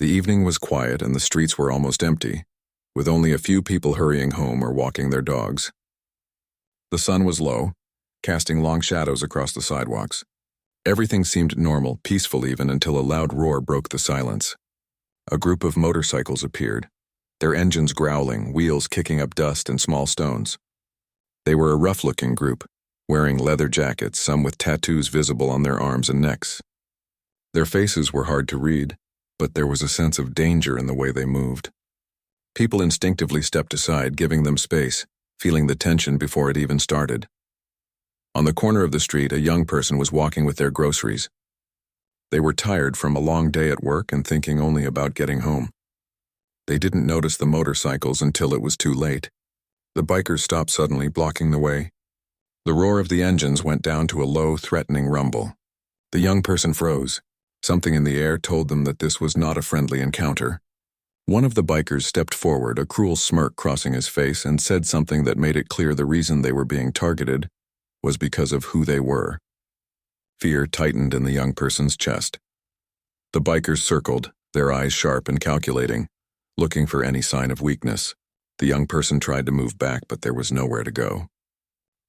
The evening was quiet and the streets were almost empty, with only a few people hurrying home or walking their dogs. The sun was low, casting long shadows across the sidewalks. Everything seemed normal, peaceful even, until a loud roar broke the silence. A group of motorcycles appeared, their engines growling, wheels kicking up dust and small stones. They were a rough-looking group, wearing leather jackets, some with tattoos visible on their arms and necks. Their faces were hard to read, but there was a sense of danger in the way they moved. People instinctively stepped aside, giving them space, feeling the tension before it even started. On the corner of the street, a young person was walking with their groceries. They were tired from a long day at work and thinking only about getting home. They didn't notice the motorcycles until it was too late. The bikers stopped suddenly, blocking the way. The roar of the engines went down to a low, threatening rumble. The young person froze. Something in the air told them that this was not a friendly encounter. One of the bikers stepped forward, a cruel smirk crossing his face, and said something that made it clear the reason they were being targeted was because of who they were. Fear tightened in the young person's chest. The bikers circled, their eyes sharp and calculating, looking for any sign of weakness. The young person tried to move back, but there was nowhere to go.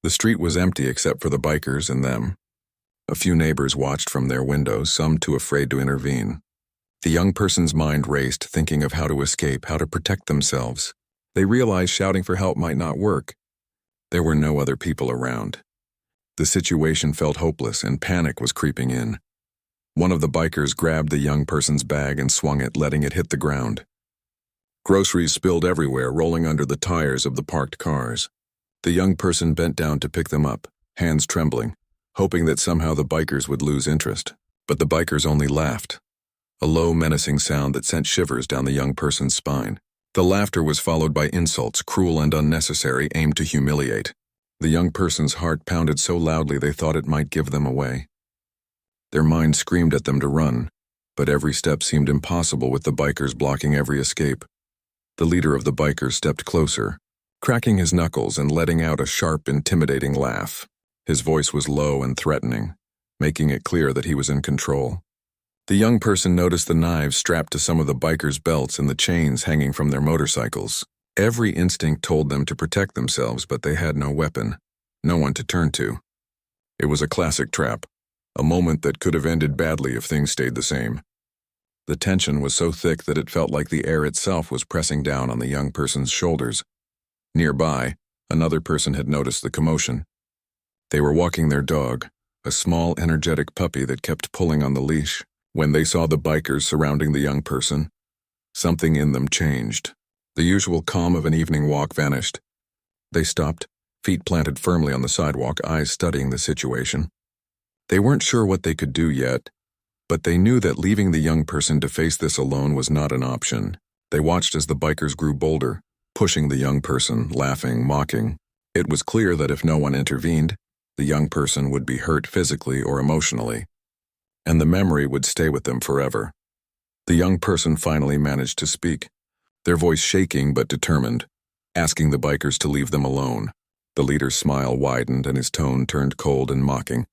The street was empty except for the bikers and them. A few neighbors watched from their windows, some too afraid to intervene. The young person's mind raced, thinking of how to escape, how to protect themselves. They realized shouting for help might not work. There were no other people around. The situation felt hopeless and panic was creeping in. One of the bikers grabbed the young person's bag and swung it, letting it hit the ground. Groceries spilled everywhere, rolling under the tires of the parked cars. The young person bent down to pick them up, hands trembling, hoping that somehow the bikers would lose interest. But the bikers only laughed, a low, menacing sound that sent shivers down the young person's spine. The laughter was followed by insults, cruel and unnecessary, aimed to humiliate. The young person's heart pounded so loudly they thought it might give them away. Their mind screamed at them to run, but every step seemed impossible with the bikers blocking every escape. The leader of the bikers stepped closer, cracking his knuckles and letting out a sharp, intimidating laugh. His voice was low and threatening, making it clear that he was in control. The young person noticed the knives strapped to some of the bikers' belts and the chains hanging from their motorcycles. Every instinct told them to protect themselves, but they had no weapon, no one to turn to. It was a classic trap, a moment that could have ended badly if things stayed the same. The tension was so thick that it felt like the air itself was pressing down on the young person's shoulders. Nearby, another person had noticed the commotion. They were walking their dog, a small, energetic puppy that kept pulling on the leash. When they saw the bikers surrounding the young person, something in them changed. The usual calm of an evening walk vanished. They stopped, feet planted firmly on the sidewalk, eyes studying the situation. They weren't sure what they could do yet, but they knew that leaving the young person to face this alone was not an option. They watched as the bikers grew bolder, pushing the young person, laughing, mocking. It was clear that if no one intervened, the young person would be hurt physically or emotionally, and the memory would stay with them forever. The young person finally managed to speak, their voice shaking but determined, asking the bikers to leave them alone. The leader's smile widened and his tone turned cold and mocking.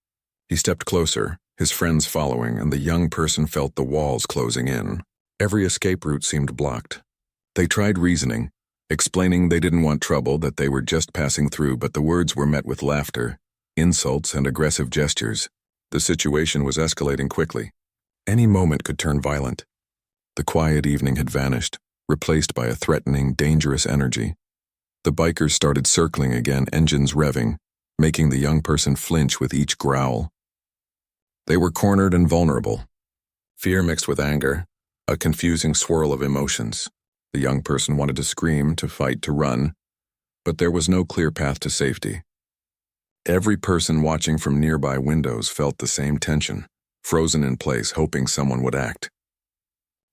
He stepped closer, his friends following, and the young person felt the walls closing in. Every escape route seemed blocked. They tried reasoning, explaining they didn't want trouble, that they were just passing through, but the words were met with laughter, insults, and aggressive gestures. The situation was escalating quickly. Any moment could turn violent. The quiet evening had vanished, replaced by a threatening, dangerous energy. The bikers started circling again, engines revving, making the young person flinch with each growl. They were cornered and vulnerable. Fear mixed with anger, a confusing swirl of emotions. The young person wanted to scream, to fight, to run, but there was no clear path to safety. Every person watching from nearby windows felt the same tension, frozen in place, hoping someone would act.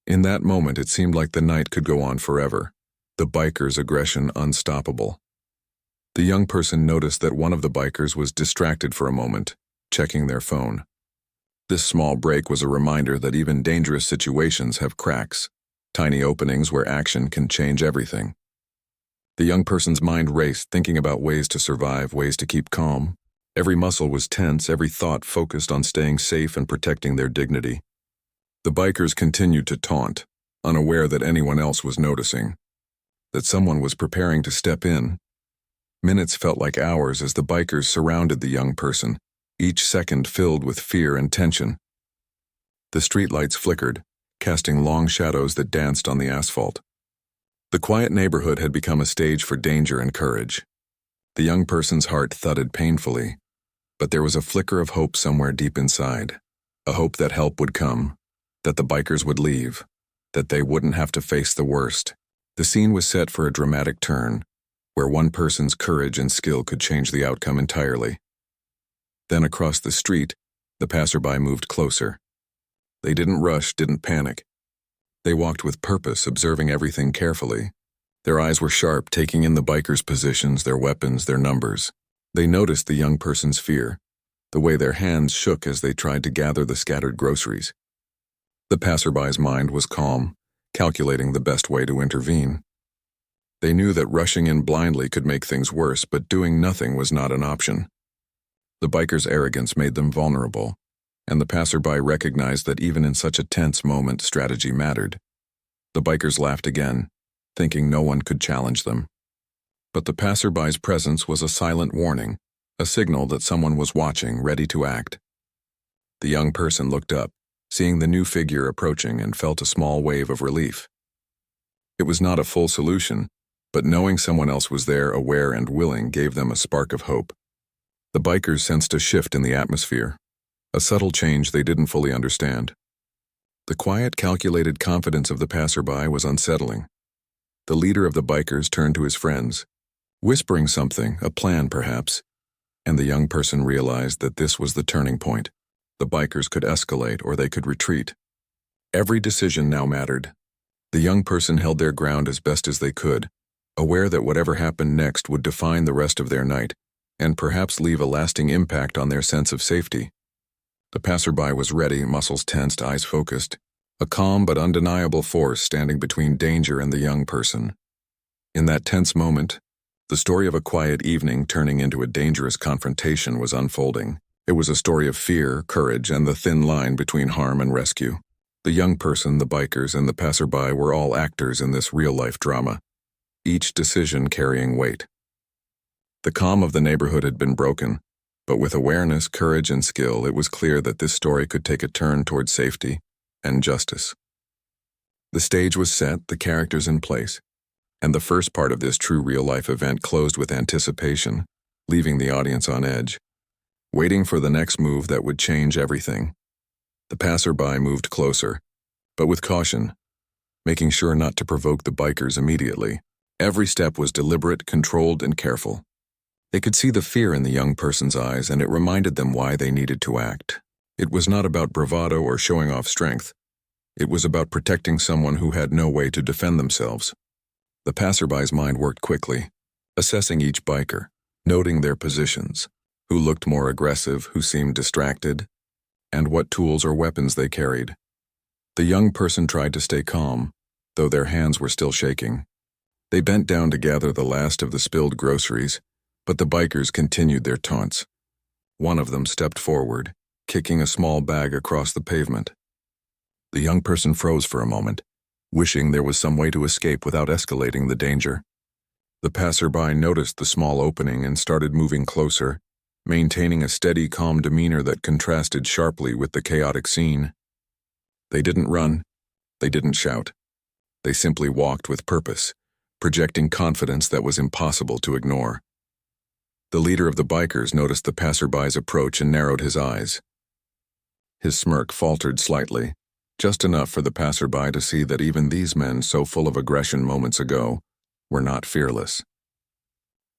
In that moment, it seemed like the night could go on forever, the bikers' aggression unstoppable. The young person noticed that one of the bikers was distracted for a moment, checking their phone. This small break was a reminder that even dangerous situations have cracks, tiny openings where action can change everything. The young person's mind raced, thinking about ways to survive, ways to keep calm. Every muscle was tense, every thought focused on staying safe and protecting their dignity. The bikers continued to taunt, unaware that anyone else was noticing, that someone was preparing to step in. Minutes felt like hours as the bikers surrounded the young person, each second filled with fear and tension. The streetlights flickered, casting long shadows that danced on the asphalt. The quiet neighborhood had become a stage for danger and courage. The young person's heart thudded painfully, but there was a flicker of hope somewhere deep inside, a hope that help would come, that the bikers would leave, that they wouldn't have to face the worst. The scene was set for a dramatic turn, where one person's courage and skill could change the outcome entirely. Then across the street, the passerby moved closer. They didn't rush, didn't panic. They walked with purpose, observing everything carefully. Their eyes were sharp, taking in the bikers' positions, their weapons, their numbers. They noticed the young person's fear, the way their hands shook as they tried to gather the scattered groceries. The passerby's mind was calm, calculating the best way to intervene. They knew that rushing in blindly could make things worse, but doing nothing was not an option. The bikers' arrogance made them vulnerable, and the passerby recognized that even in such a tense moment, strategy mattered. The bikers laughed again, thinking no one could challenge them. But the passerby's presence was a silent warning, a signal that someone was watching, ready to act. The young person looked up, seeing the new figure approaching, and felt a small wave of relief. It was not a full solution, but knowing someone else was there, aware and willing, gave them a spark of hope. The bikers sensed a shift in the atmosphere, a subtle change they didn't fully understand. The quiet, calculated confidence of the passerby was unsettling. The leader of the bikers turned to his friends, whispering something, a plan perhaps, and the young person realized that this was the turning point. The bikers could escalate or they could retreat. Every decision now mattered. The young person held their ground as best as they could, aware that whatever happened next would define the rest of their night, and perhaps leave a lasting impact on their sense of safety. The passerby was ready, muscles tensed, eyes focused, a calm but undeniable force standing between danger and the young person. In that tense moment, the story of a quiet evening turning into a dangerous confrontation was unfolding. It was a story of fear, courage, and the thin line between harm and rescue. The young person, the bikers, and the passerby were all actors in this real-life drama, each decision carrying weight. The calm of the neighborhood had been broken, but with awareness, courage, and skill, it was clear that this story could take a turn toward safety and justice. The stage was set, the characters in place, and the first part of this true real-life event closed with anticipation, leaving the audience on edge, waiting for the next move that would change everything. The passerby moved closer, but with caution, making sure not to provoke the bikers immediately. Every step was deliberate, controlled, and careful. They could see the fear in the young person's eyes, and it reminded them why they needed to act. It was not about bravado or showing off strength. It was about protecting someone who had no way to defend themselves. The passerby's mind worked quickly, assessing each biker, noting their positions, who looked more aggressive, who seemed distracted, and what tools or weapons they carried. The young person tried to stay calm, though their hands were still shaking. They bent down to gather the last of the spilled groceries, but the bikers continued their taunts. One of them stepped forward, kicking a small bag across the pavement. The young person froze for a moment, wishing there was some way to escape without escalating the danger. The passerby noticed the small opening and started moving closer, maintaining a steady, calm demeanor that contrasted sharply with the chaotic scene. They didn't run, they didn't shout. They simply walked with purpose, projecting confidence that was impossible to ignore. The leader of the bikers noticed the passerby's approach and narrowed his eyes. His smirk faltered slightly, just enough for the passerby to see that even these men, so full of aggression moments ago, were not fearless.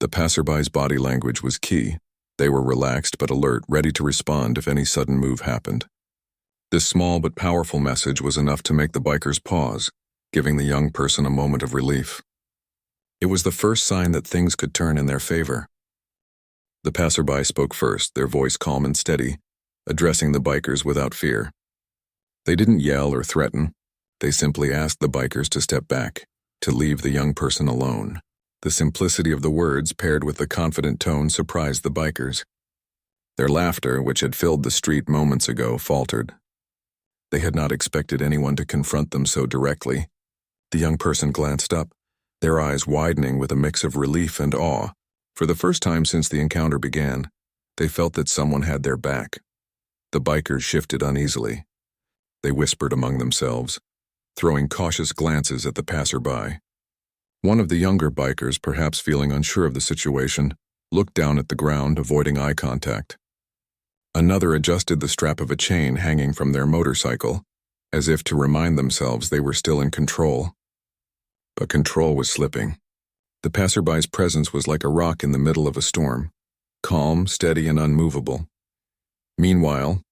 The passerby's body language was key. They were relaxed but alert, ready to respond if any sudden move happened. This small but powerful message was enough to make the bikers pause, giving the young person a moment of relief. It was the first sign that things could turn in their favor. The passerby spoke first, their voice calm and steady, addressing the bikers without fear. They didn't yell or threaten. They simply asked the bikers to step back, to leave the young person alone. The simplicity of the words, paired with the confident tone, surprised the bikers. Their laughter, which had filled the street moments ago, faltered. They had not expected anyone to confront them so directly, The young person glanced up, their eyes widening with a mix of relief and awe. For the first time since the encounter began, they felt that someone had their back. The bikers shifted uneasily. They whispered among themselves, throwing cautious glances at the passerby. One of the younger bikers, perhaps feeling unsure of the situation, looked down at the ground, avoiding eye contact. Another adjusted the strap of a chain hanging from their motorcycle, as if to remind themselves they were still in control. But control was slipping. The passerby's presence was like a rock in the middle of a storm, calm, steady, and unmovable. Meanwhile,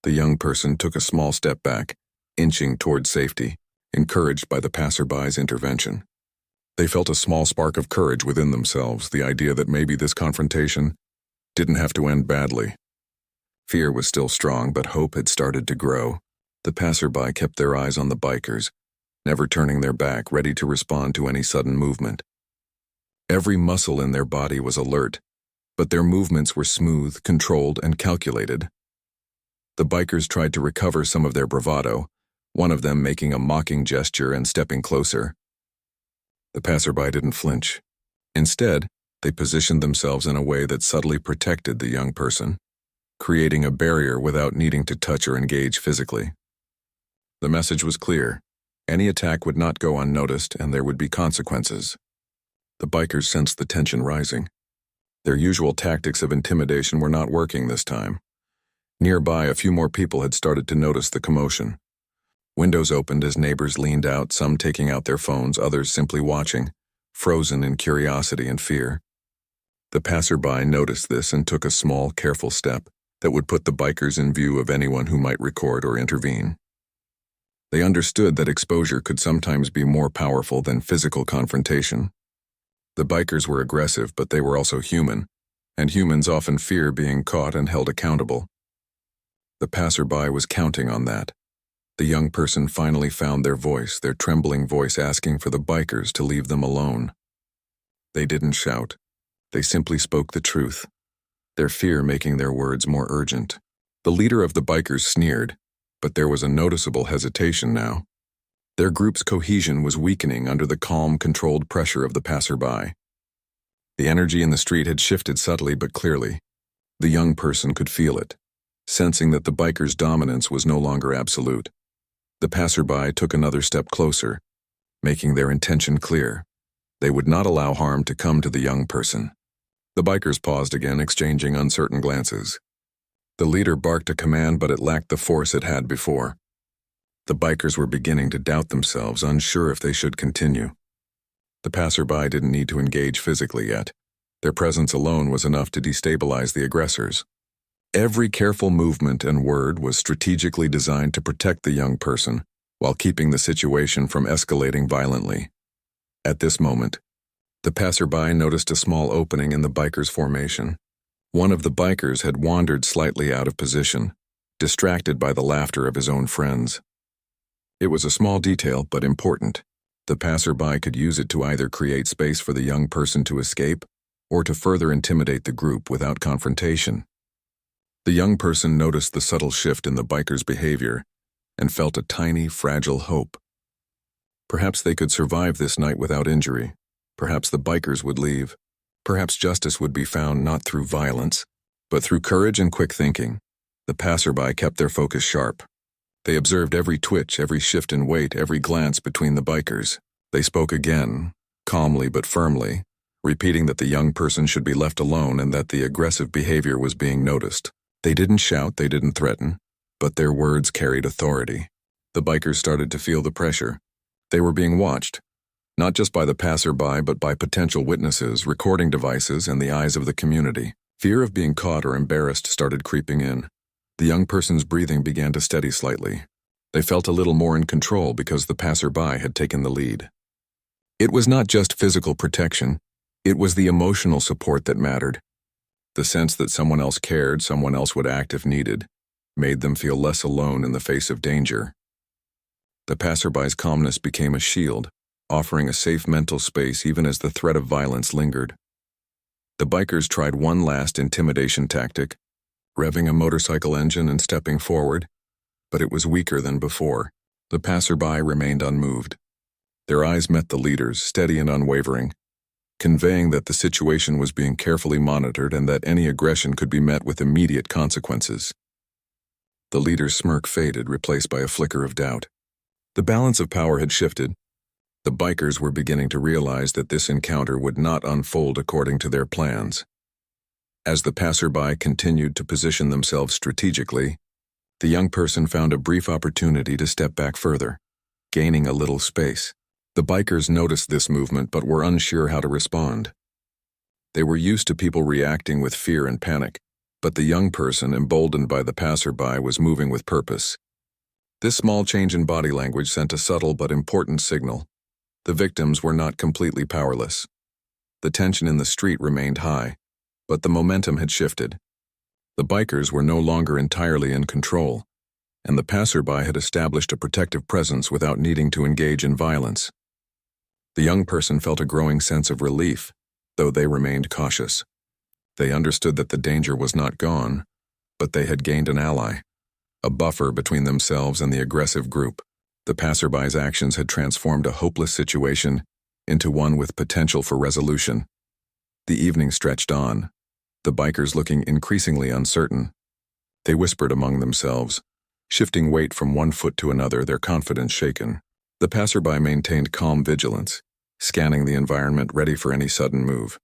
the young person took a small step back, inching toward safety, encouraged by the passerby's intervention. They felt a small spark of courage within themselves, the idea that maybe this confrontation didn't have to end badly. Fear was still strong, but hope had started to grow. The passerby kept their eyes on the bikers, never turning their back, ready to respond to any sudden movement. Every muscle in their body was alert, but their movements were smooth, controlled, and calculated. The bikers tried to recover some of their bravado, one of them making a mocking gesture and stepping closer. The passerby didn't flinch. Instead, they positioned themselves in a way that subtly protected the young person, creating a barrier without needing to touch or engage physically. The message was clear. Any attack would not go unnoticed, and there would be consequences. The bikers sensed the tension rising. Their usual tactics of intimidation were not working this time. Nearby, a few more people had started to notice the commotion. Windows opened as neighbors leaned out, some taking out their phones, others simply watching, frozen in curiosity and fear. The passerby noticed this and took a small, careful step that would put the bikers in view of anyone who might record or intervene. They understood that exposure could sometimes be more powerful than physical confrontation. The bikers were aggressive, but they were also human, and humans often fear being caught and held accountable. The passerby was counting on that. The young person finally found their voice, their trembling voice asking for the bikers to leave them alone. They didn't shout. They simply spoke the truth, their fear making their words more urgent. The leader of the bikers sneered, but there was a noticeable hesitation now. Their group's cohesion was weakening under the calm, controlled pressure of the passerby. The energy in the street had shifted subtly but clearly. The young person could feel it, sensing that the bikers' dominance was no longer absolute. The passerby took another step closer, making their intention clear. They would not allow harm to come to the young person. The bikers paused again, exchanging uncertain glances. The leader barked a command, but it lacked the force it had before. The bikers were beginning to doubt themselves, unsure if they should continue. The passerby didn't need to engage physically yet. Their presence alone was enough to destabilize the aggressors. Every careful movement and word was strategically designed to protect the young person while keeping the situation from escalating violently. At this moment, the passerby noticed a small opening in the bikers' formation. One of the bikers had wandered slightly out of position, distracted by the laughter of his own friends. It was a small detail, but important. The passerby could use it to either create space for the young person to escape or to further intimidate the group without confrontation. The young person noticed the subtle shift in the biker's behavior and felt a tiny, fragile hope. Perhaps they could survive this night without injury. Perhaps the bikers would leave. Perhaps justice would be found not through violence, but through courage and quick thinking. The passerby kept their focus sharp. They observed every twitch, every shift in weight, every glance between the bikers. They spoke again, calmly but firmly, repeating that the young person should be left alone and that the aggressive behavior was being noticed. They didn't shout, they didn't threaten, but their words carried authority. The bikers started to feel the pressure. They were being watched, not just by the passerby, but by potential witnesses, recording devices, and the eyes of the community. Fear of being caught or embarrassed started creeping in. The young person's breathing began to steady slightly. They felt a little more in control because the passerby had taken the lead. It was not just physical protection, it was the emotional support that mattered. The sense that someone else cared, someone else would act if needed, made them feel less alone in the face of danger. The passerby's calmness became a shield, offering a safe mental space even as the threat of violence lingered. The bikers tried one last intimidation tactic, revving a motorcycle engine and stepping forward, but it was weaker than before. The passerby remained unmoved. Their eyes met the leader's, steady and unwavering, conveying that the situation was being carefully monitored and that any aggression could be met with immediate consequences. The leader's smirk faded, replaced by a flicker of doubt. The balance of power had shifted. The bikers were beginning to realize that this encounter would not unfold according to their plans. As the passerby continued to position themselves strategically, the young person found a brief opportunity to step back further, gaining a little space. The bikers noticed this movement but were unsure how to respond. They were used to people reacting with fear and panic, but the young person, emboldened by the passerby, was moving with purpose. This small change in body language sent a subtle but important signal. The victims were not completely powerless. The tension in the street remained high, but the momentum had shifted. The bikers were no longer entirely in control, and the passerby had established a protective presence without needing to engage in violence. The young person felt a growing sense of relief, though they remained cautious. They understood that the danger was not gone, but they had gained an ally, a buffer between themselves and the aggressive group. The passerby's actions had transformed a hopeless situation into one with potential for resolution. The evening stretched on, the bikers looking increasingly uncertain. They whispered among themselves, shifting weight from one foot to another, their confidence shaken. The passerby maintained calm vigilance, scanning the environment, ready for any sudden move.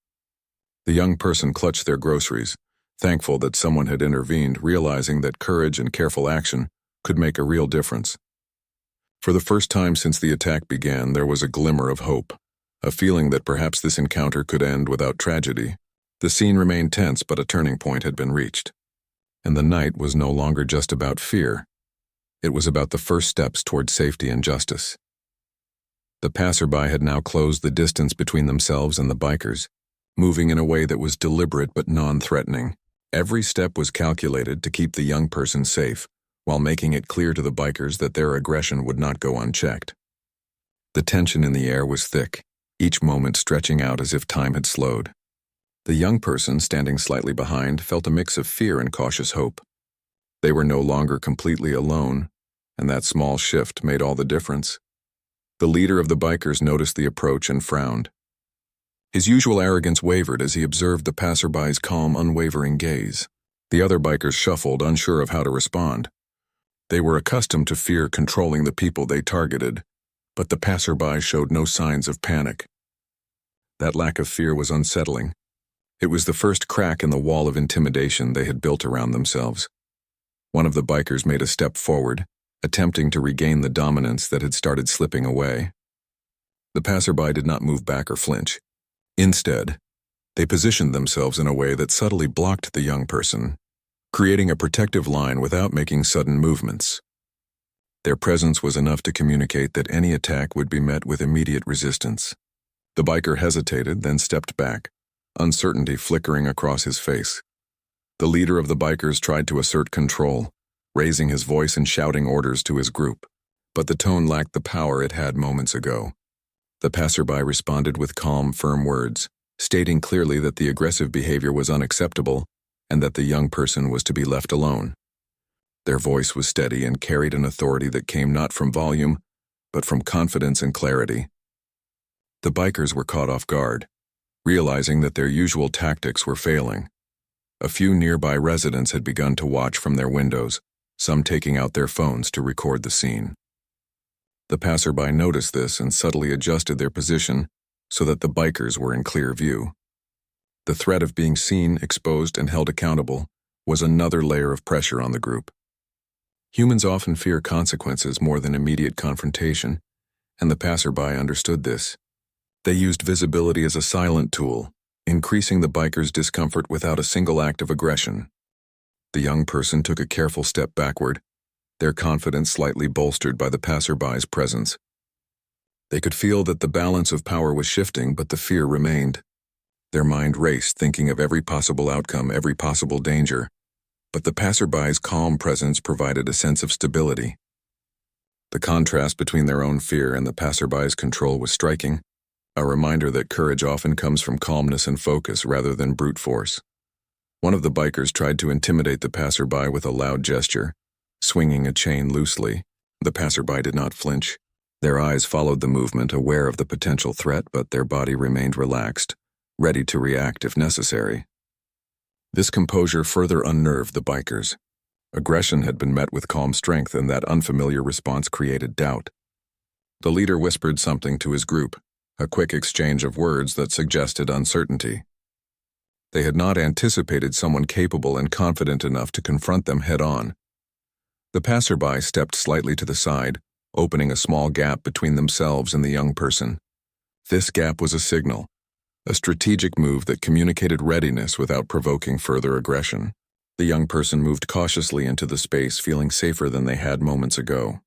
The young person clutched their groceries, thankful that someone had intervened, realizing that courage and careful action could make a real difference. For the first time since the attack began, there was a glimmer of hope, a feeling that perhaps this encounter could end without tragedy. The scene remained tense, but a turning point had been reached. And the night was no longer just about fear. It was about the first steps toward safety and justice. The passerby had now closed the distance between themselves and the bikers, moving in a way that was deliberate but non-threatening. Every step was calculated to keep the young person safe, while making it clear to the bikers that their aggression would not go unchecked. The tension in the air was thick, each moment stretching out as if time had slowed. The young person, standing slightly behind, felt a mix of fear and cautious hope. They were no longer completely alone, and that small shift made all the difference. The leader of the bikers noticed the approach and frowned. His usual arrogance wavered as he observed the passerby's calm, unwavering gaze. The other bikers shuffled, unsure of how to respond. They were accustomed to fear controlling the people they targeted, but the passerby showed no signs of panic. That lack of fear was unsettling. It was the first crack in the wall of intimidation they had built around themselves. One of the bikers made a step forward, attempting to regain the dominance that had started slipping away. The passerby did not move back or flinch. Instead, they positioned themselves in a way that subtly blocked the young person, creating a protective line without making sudden movements. Their presence was enough to communicate that any attack would be met with immediate resistance. The biker hesitated, then stepped back, uncertainty flickering across his face. The leader of the bikers tried to assert control, raising his voice and shouting orders to his group, but the tone lacked the power it had moments ago. The passerby responded with calm, firm words, stating clearly that the aggressive behavior was unacceptable and that the young person was to be left alone. Their voice was steady and carried an authority that came not from volume, but from confidence and clarity. The bikers were caught off guard, realizing that their usual tactics were failing. A few nearby residents had begun to watch from their windows, some taking out their phones to record the scene. The passerby noticed this and subtly adjusted their position so that the bikers were in clear view. The threat of being seen, exposed, and held accountable was another layer of pressure on the group. Humans often fear consequences more than immediate confrontation, and the passerby understood this. They used visibility as a silent tool, increasing the bikers' discomfort without a single act of aggression. The young person took a careful step backward, their confidence slightly bolstered by the passerby's presence. They could feel that the balance of power was shifting, but the fear remained. Their mind raced, thinking of every possible outcome, every possible danger, but the passerby's calm presence provided a sense of stability. The contrast between their own fear and the passerby's control was striking, a reminder that courage often comes from calmness and focus rather than brute force. One of the bikers tried to intimidate the passerby with a loud gesture, swinging a chain loosely. The passerby did not flinch. Their eyes followed the movement, aware of the potential threat, but their body remained relaxed, ready to react if necessary. This composure further unnerved the bikers. Aggression had been met with calm strength, and that unfamiliar response created doubt. The leader whispered something to his group, a quick exchange of words that suggested uncertainty. They had not anticipated someone capable and confident enough to confront them head-on. The passerby stepped slightly to the side, opening a small gap between themselves and the young person. This gap was a signal, a strategic move that communicated readiness without provoking further aggression. The young person moved cautiously into the space, feeling safer than they had moments ago.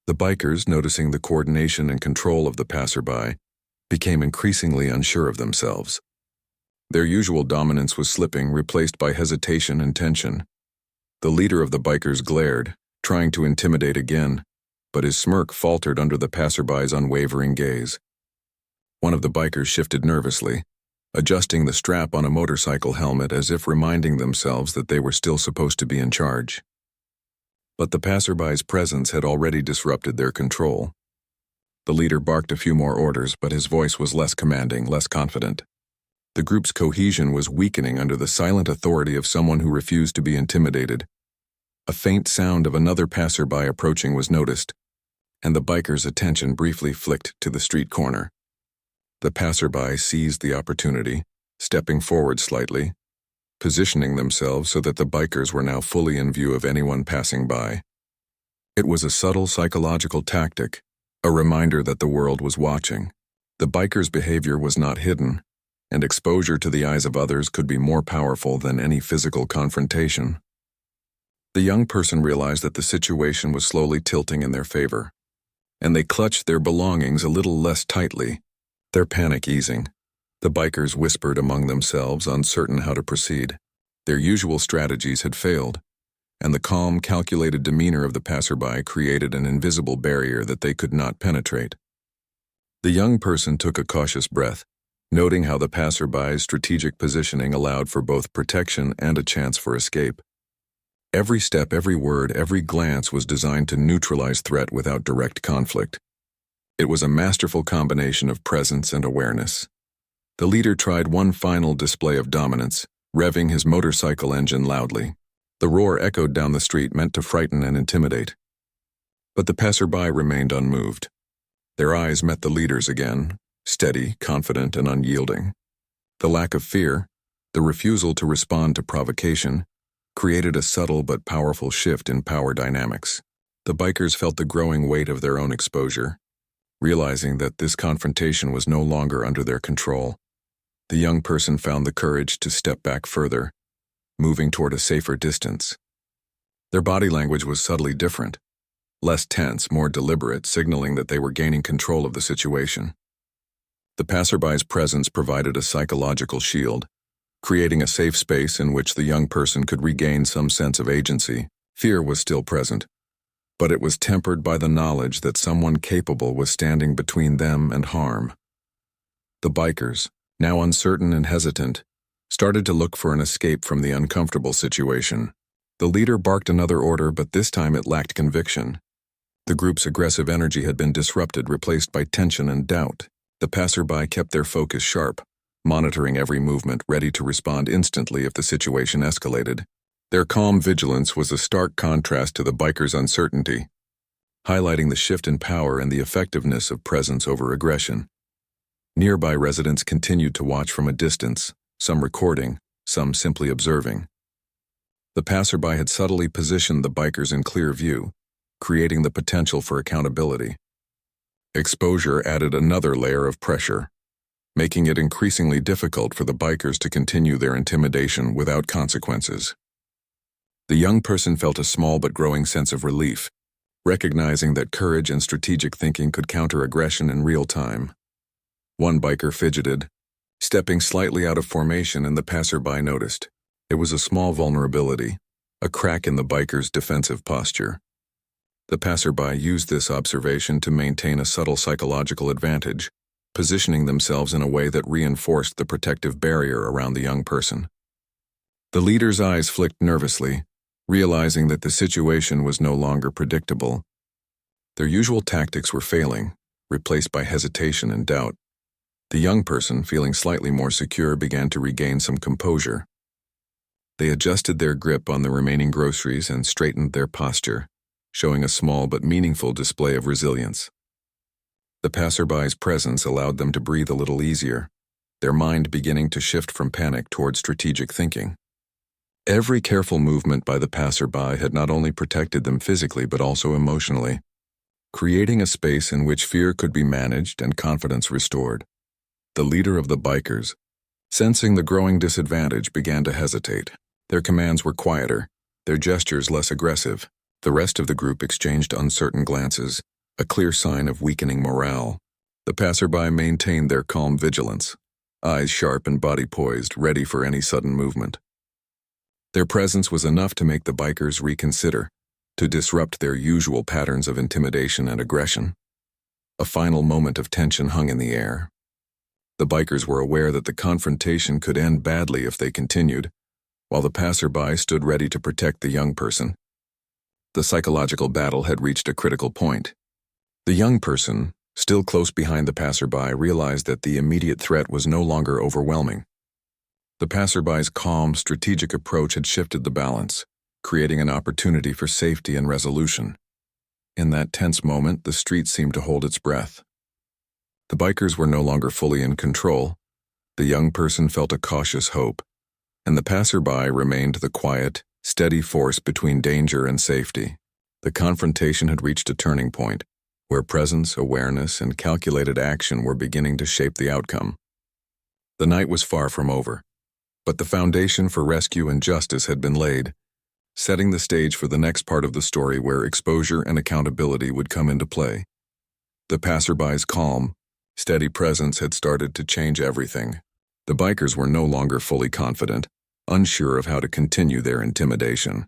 The bikers, noticing the coordination and control of the passerby, became increasingly unsure of themselves. Their usual dominance was slipping, replaced by hesitation and tension. The leader of the bikers glared, trying to intimidate again, but his smirk faltered under the passerby's unwavering gaze. One of the bikers shifted nervously, adjusting the strap on a motorcycle helmet as if reminding themselves that they were still supposed to be in charge. But the passerby's presence had already disrupted their control. The leader barked a few more orders, but his voice was less commanding, less confident. The group's cohesion was weakening under the silent authority of someone who refused to be intimidated. A faint sound of another passerby approaching was noticed, and the biker's attention briefly flicked to the street corner. The passerby seized the opportunity, stepping forward slightly, positioning themselves so that the bikers were now fully in view of anyone passing by. It was a subtle psychological tactic, a reminder that the world was watching. The bikers' behavior was not hidden, and exposure to the eyes of others could be more powerful than any physical confrontation. The young person realized that the situation was slowly tilting in their favor, and they clutched their belongings a little less tightly, their panic easing. The bikers whispered among themselves, uncertain how to proceed. Their usual strategies had failed, and the calm, calculated demeanor of the passerby created an invisible barrier that they could not penetrate. The young person took a cautious breath, noting how the passerby's strategic positioning allowed for both protection and a chance for escape. Every step, every word, every glance was designed to neutralize threat without direct conflict. It was a masterful combination of presence and awareness. The leader tried one final display of dominance, revving his motorcycle engine loudly. The roar echoed down the street, meant to frighten and intimidate. But the passerby remained unmoved. Their eyes met the leader's again, steady, confident, and unyielding. The lack of fear, the refusal to respond to provocation, created a subtle but powerful shift in power dynamics. The bikers felt the growing weight of their own exposure, realizing that this confrontation was no longer under their control. The young person found the courage to step back further, moving toward a safer distance. Their body language was subtly different, less tense, more deliberate, signaling that they were gaining control of the situation. The passerby's presence provided a psychological shield, creating a safe space in which the young person could regain some sense of agency. Fear was still present, but it was tempered by the knowledge that someone capable was standing between them and harm. The bikers, now uncertain and hesitant, started to look for an escape from the uncomfortable situation. The leader barked another order, but this time it lacked conviction. The group's aggressive energy had been disrupted, replaced by tension and doubt. The passerby kept their focus sharp, monitoring every movement, ready to respond instantly if the situation escalated. Their calm vigilance was a stark contrast to the bikers' uncertainty, highlighting the shift in power and the effectiveness of presence over aggression. Nearby residents continued to watch from a distance, some recording, some simply observing. The passerby had subtly positioned the bikers in clear view, creating the potential for accountability. Exposure added another layer of pressure, making it increasingly difficult for the bikers to continue their intimidation without consequences. The young person felt a small but growing sense of relief, recognizing that courage and strategic thinking could counter aggression in real time. One biker fidgeted, stepping slightly out of formation, and the passerby noticed. It was a small vulnerability, a crack in the biker's defensive posture. The passerby used this observation to maintain a subtle psychological advantage, positioning themselves in a way that reinforced the protective barrier around the young person. The leader's eyes flicked nervously, realizing that the situation was no longer predictable. Their usual tactics were failing, replaced by hesitation and doubt. The young person, feeling slightly more secure, began to regain some composure. They adjusted their grip on the remaining groceries and straightened their posture, showing a small but meaningful display of resilience. The passerby's presence allowed them to breathe a little easier, their mind beginning to shift from panic toward strategic thinking. Every careful movement by the passerby had not only protected them physically but also emotionally, creating a space in which fear could be managed and confidence restored. The leader of the bikers, sensing the growing disadvantage, began to hesitate. Their commands were quieter, their gestures less aggressive. The rest of the group exchanged uncertain glances, a clear sign of weakening morale. The passerby maintained their calm vigilance, eyes sharp and body poised, ready for any sudden movement. Their presence was enough to make the bikers reconsider, to disrupt their usual patterns of intimidation and aggression. A final moment of tension hung in the air. The bikers were aware that the confrontation could end badly if they continued, while the passerby stood ready to protect the young person. The psychological battle had reached a critical point. The young person, still close behind the passerby, realized that the immediate threat was no longer overwhelming. The passerby's calm, strategic approach had shifted the balance, creating an opportunity for safety and resolution. In that tense moment, the street seemed to hold its breath. The bikers were no longer fully in control. The young person felt a cautious hope, and the passerby remained the quiet, steady force between danger and safety. The confrontation had reached a turning point, where presence, awareness, and calculated action were beginning to shape the outcome. The night was far from over, but the foundation for rescue and justice had been laid, setting the stage for the next part of the story where exposure and accountability would come into play. The passerby's calm, steady presence had started to change everything. The bikers were no longer fully confident, unsure of how to continue their intimidation.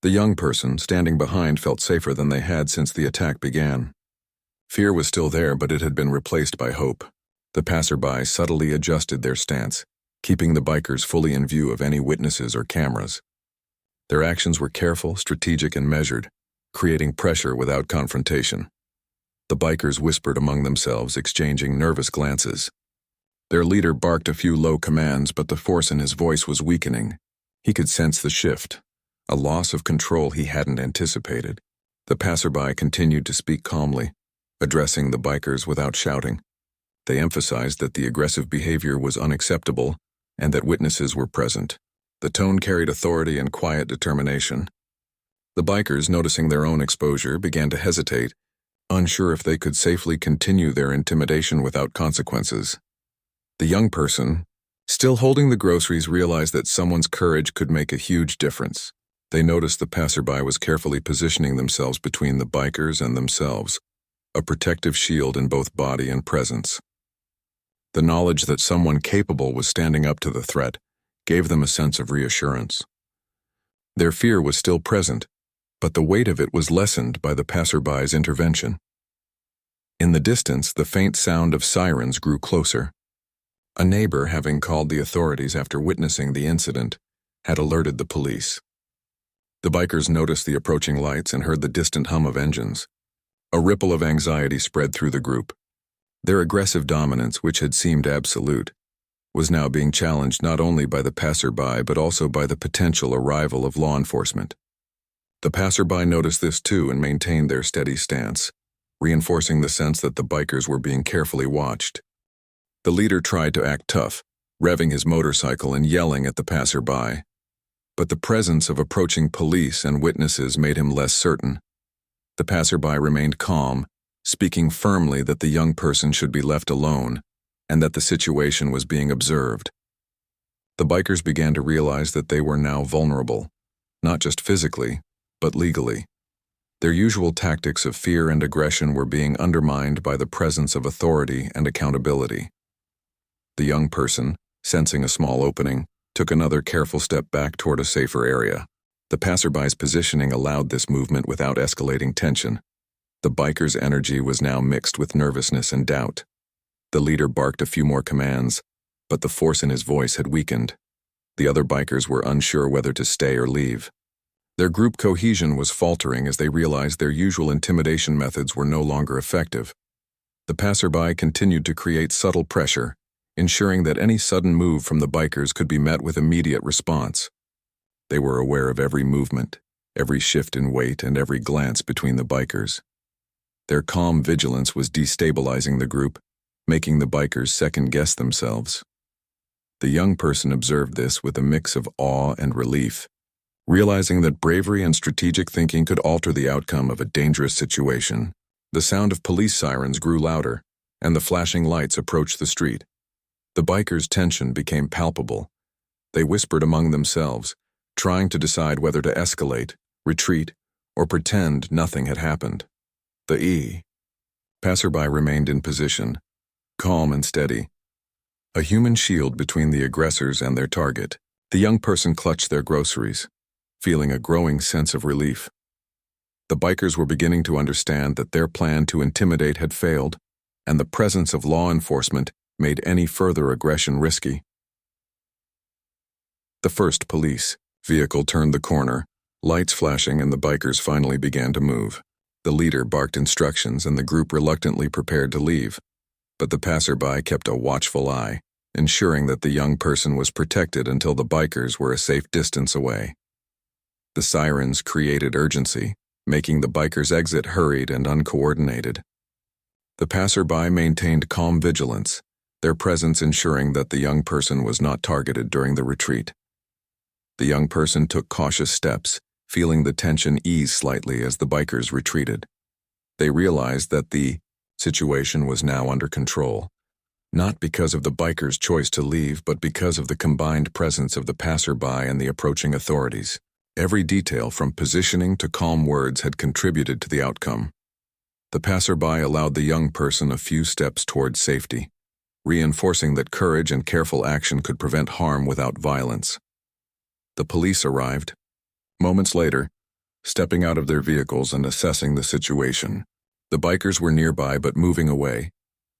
The young person, standing behind, felt safer than they had since the attack began. Fear was still there, but it had been replaced by hope. The passerby subtly adjusted their stance, keeping the bikers fully in view of any witnesses or cameras. Their actions were careful, strategic, and measured, creating pressure without confrontation. The bikers whispered among themselves, exchanging nervous glances. Their leader barked a few low commands, but the force in his voice was weakening. He could sense the shift, a loss of control he hadn't anticipated. The passerby continued to speak calmly, addressing the bikers without shouting. They emphasized that the aggressive behavior was unacceptable and that witnesses were present. The tone carried authority and quiet determination. The bikers, noticing their own exposure, began to hesitate, unsure if they could safely continue their intimidation without consequences. The young person, still holding the groceries, realized that someone's courage could make a huge difference. They noticed the passerby was carefully positioning themselves between the bikers and themselves, a protective shield in both body and presence. The knowledge that someone capable was standing up to the threat gave them a sense of reassurance. Their fear was still present, but the weight of it was lessened by the passerby's intervention. In the distance, the faint sound of sirens grew closer. A neighbor, having called the authorities after witnessing the incident, had alerted the police. The bikers noticed the approaching lights and heard the distant hum of engines. A ripple of anxiety spread through the group. Their aggressive dominance, which had seemed absolute, was now being challenged not only by the passerby but also by the potential arrival of law enforcement. The passerby noticed this too and maintained their steady stance, reinforcing the sense that the bikers were being carefully watched. The leader tried to act tough, revving his motorcycle and yelling at the passerby, but the presence of approaching police and witnesses made him less certain. The passerby remained calm, speaking firmly that the young person should be left alone and that the situation was being observed. The bikers began to realize that they were now vulnerable, not just physically, but legally. Their usual tactics of fear and aggression were being undermined by the presence of authority and accountability. The young person, sensing a small opening, took another careful step back toward a safer area. The passerby's positioning allowed this movement without escalating tension. The biker's energy was now mixed with nervousness and doubt. The leader barked a few more commands, but the force in his voice had weakened. The other bikers were unsure whether to stay or leave. Their group cohesion was faltering as they realized their usual intimidation methods were no longer effective. The passerby continued to create subtle pressure, ensuring that any sudden move from the bikers could be met with immediate response. They were aware of every movement, every shift in weight, and every glance between the bikers. Their calm vigilance was destabilizing the group, making the bikers second-guess themselves. The young person observed this with a mix of awe and relief, realizing that bravery and strategic thinking could alter the outcome of a dangerous situation. The sound of police sirens grew louder, and the flashing lights approached the street. The bikers' tension became palpable. They whispered among themselves, trying to decide whether to escalate, retreat, or pretend nothing had happened. The passerby remained in position, calm and steady, a human shield between the aggressors and their target. The young person clutched their groceries, feeling a growing sense of relief. The bikers were beginning to understand that their plan to intimidate had failed, and the presence of law enforcement made any further aggression risky. The first police vehicle turned the corner, lights flashing, and the bikers finally began to move. The leader barked instructions and the group reluctantly prepared to leave, but the passerby kept a watchful eye, ensuring that the young person was protected until the bikers were a safe distance away. The sirens created urgency, making the bikers' exit hurried and uncoordinated. The passerby maintained calm vigilance, their presence ensuring that the young person was not targeted during the retreat. The young person took cautious steps, feeling the tension ease slightly as the bikers retreated. They realized that the situation was now under control, not because of the bikers' choice to leave, but because of the combined presence of the passerby and the approaching authorities. Every detail, from positioning to calm words, had contributed to the outcome. The passerby allowed the young person a few steps towards safety, reinforcing that courage and careful action could prevent harm without violence. The police arrived, moments later, stepping out of their vehicles and assessing the situation. The bikers were nearby but moving away,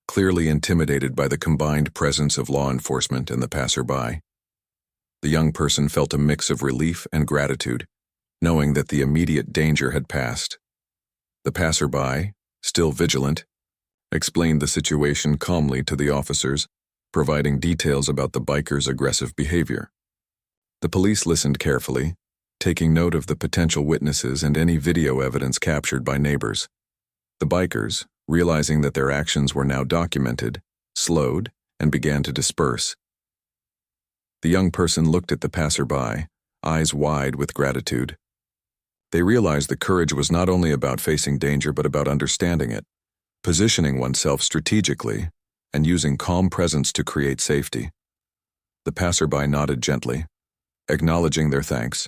clearly intimidated by the combined presence of law enforcement and the passerby. The young person felt a mix of relief and gratitude, knowing that the immediate danger had passed. The passerby, still vigilant, explained the situation calmly to the officers, providing details about the bikers' aggressive behavior. The police listened carefully, taking note of the potential witnesses and any video evidence captured by neighbors. The bikers, realizing that their actions were now documented, slowed and began to disperse. The young person looked at the passerby, eyes wide with gratitude. They realized that courage was not only about facing danger but about understanding it, positioning oneself strategically, and using calm presence to create safety. The passerby nodded gently, acknowledging their thanks,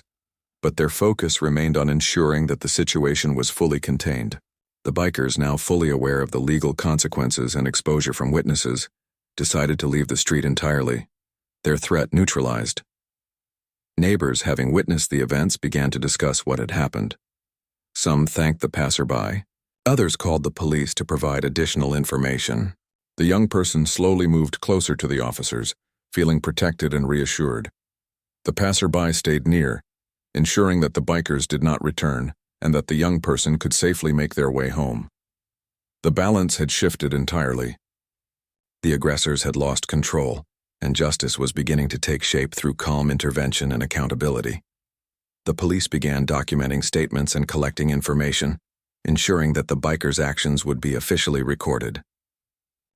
but their focus remained on ensuring that the situation was fully contained. The bikers, now fully aware of the legal consequences and exposure from witnesses, decided to leave the street entirely, their threat neutralized. Neighbors, having witnessed the events, began to discuss what had happened. Some thanked the passerby, others called the police to provide additional information. The young person slowly moved closer to the officers, feeling protected and reassured. The passerby stayed near, ensuring that the bikers did not return and that the young person could safely make their way home. The balance had shifted entirely. The aggressors had lost control, and justice was beginning to take shape through calm intervention and accountability. The police began documenting statements and collecting information, ensuring that the bikers' actions would be officially recorded.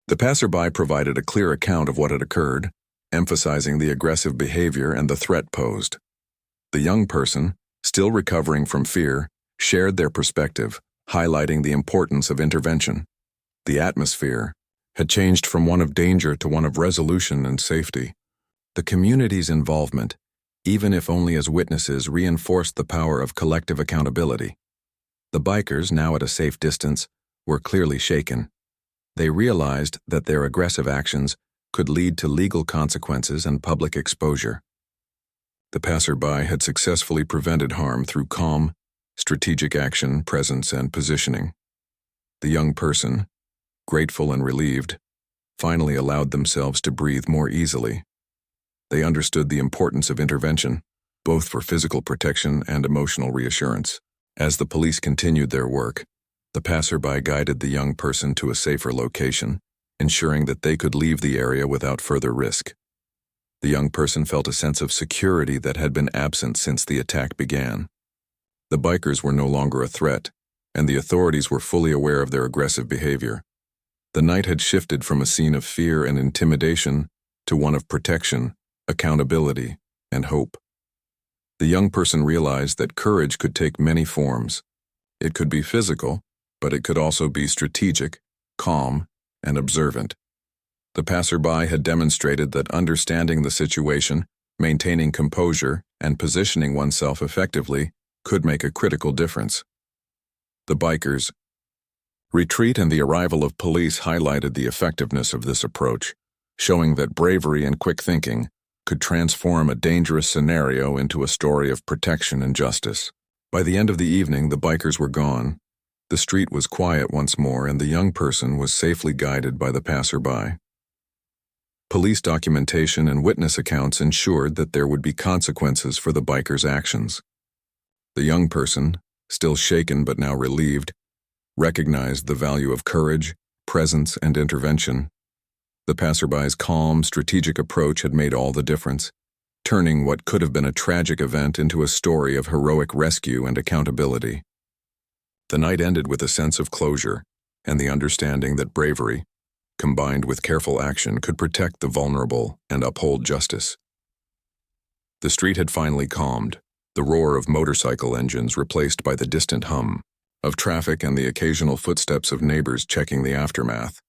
The passerby provided a clear account of what had occurred, emphasizing the aggressive behavior and the threat posed. The young person, still recovering from fear, shared their perspective, highlighting the importance of intervention. The atmosphere had changed from one of danger to one of resolution and safety. The community's involvement, even if only as witnesses, reinforced the power of collective accountability. The bikers, now at a safe distance, were clearly shaken. They realized that their aggressive actions could lead to legal consequences and public exposure. The passerby had successfully prevented harm through calm, strategic action, presence, and positioning. The young person, grateful and relieved, finally allowed themselves to breathe more easily. They understood the importance of intervention, both for physical protection and emotional reassurance. As the police continued their work, the passerby guided the young person to a safer location, ensuring that they could leave the area without further risk. The young person felt a sense of security that had been absent since the attack began. The bikers were no longer a threat, and the authorities were fully aware of their aggressive behavior. The night had shifted from a scene of fear and intimidation to one of protection, accountability, and hope. The young person realized that courage could take many forms. It could be physical, but it could also be strategic, calm, and observant. The passerby had demonstrated that understanding the situation, maintaining composure, and positioning oneself effectively could make a critical difference. The bikers' retreat and the arrival of police highlighted the effectiveness of this approach, showing that bravery and quick thinking could transform a dangerous scenario into a story of protection and justice. By the end of the evening, the bikers were gone. The street was quiet once more, and the young person was safely guided by the passerby. Police documentation and witness accounts ensured that there would be consequences for the bikers' actions. The young person, still shaken but now relieved, recognized the value of courage, presence, and intervention. The passerby's calm, strategic approach had made all the difference, turning what could have been a tragic event into a story of heroic rescue and accountability. The night ended with a sense of closure and the understanding that bravery, combined with careful action, could protect the vulnerable and uphold justice. The street had finally calmed, the roar of motorcycle engines replaced by the distant hum of traffic and the occasional footsteps of neighbors checking the aftermath.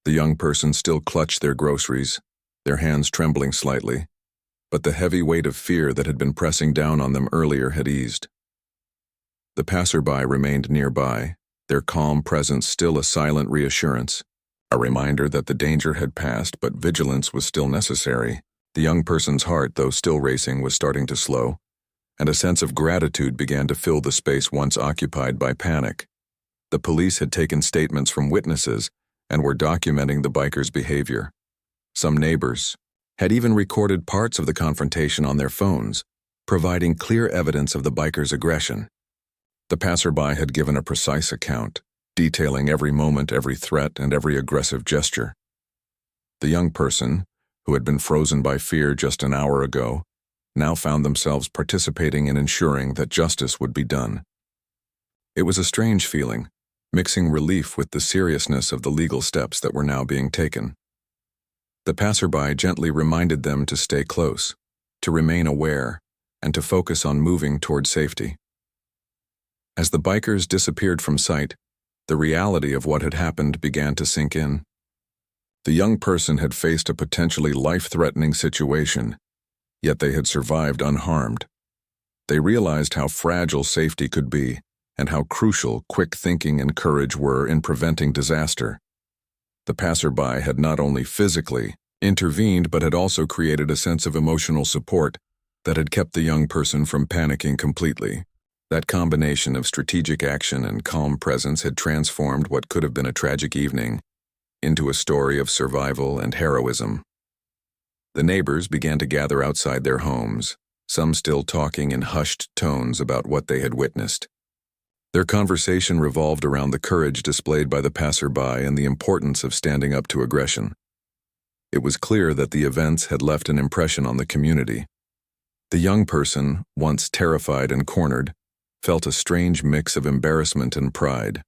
The young person still clutched their groceries, their hands trembling slightly, but the heavy weight of fear that had been pressing down on them earlier had eased. The passerby remained nearby, their calm presence still a silent reassurance, a reminder that the danger had passed but vigilance was still necessary. The young person's heart, though still racing, was starting to slow, and a sense of gratitude began to fill the space once occupied by panic. The police had taken statements from witnesses and were documenting the bikers' behavior. Some neighbors had even recorded parts of the confrontation on their phones, providing clear evidence of the bikers' aggression. The passerby had given a precise account, detailing every moment, every threat, and every aggressive gesture. The young person, who had been frozen by fear just an hour ago, now found themselves participating in ensuring that justice would be done. It was a strange feeling, mixing relief with the seriousness of the legal steps that were now being taken. The passerby gently reminded them to stay close, to remain aware, and to focus on moving toward safety. As the bikers disappeared from sight, the reality of what had happened began to sink in. The young person had faced a potentially life-threatening situation, yet they had survived unharmed. They realized how fragile safety could be and how crucial quick thinking and courage were in preventing disaster. The passerby had not only physically intervened but had also created a sense of emotional support that had kept the young person from panicking completely. That combination of strategic action and calm presence had transformed what could have been a tragic evening into a story of survival and heroism. The neighbors began to gather outside their homes, some still talking in hushed tones about what they had witnessed. Their conversation revolved around the courage displayed by the passerby and the importance of standing up to aggression. It was clear that the events had left an impression on the community. The young person, once terrified and cornered, felt a strange mix of embarrassment and pride.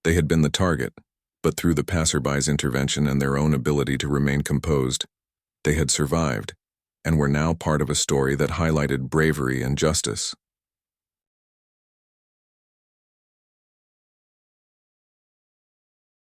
They had been the target, but through the passerby's intervention and their own ability to remain composed, they had survived, and were now part of a story that highlighted bravery and justice.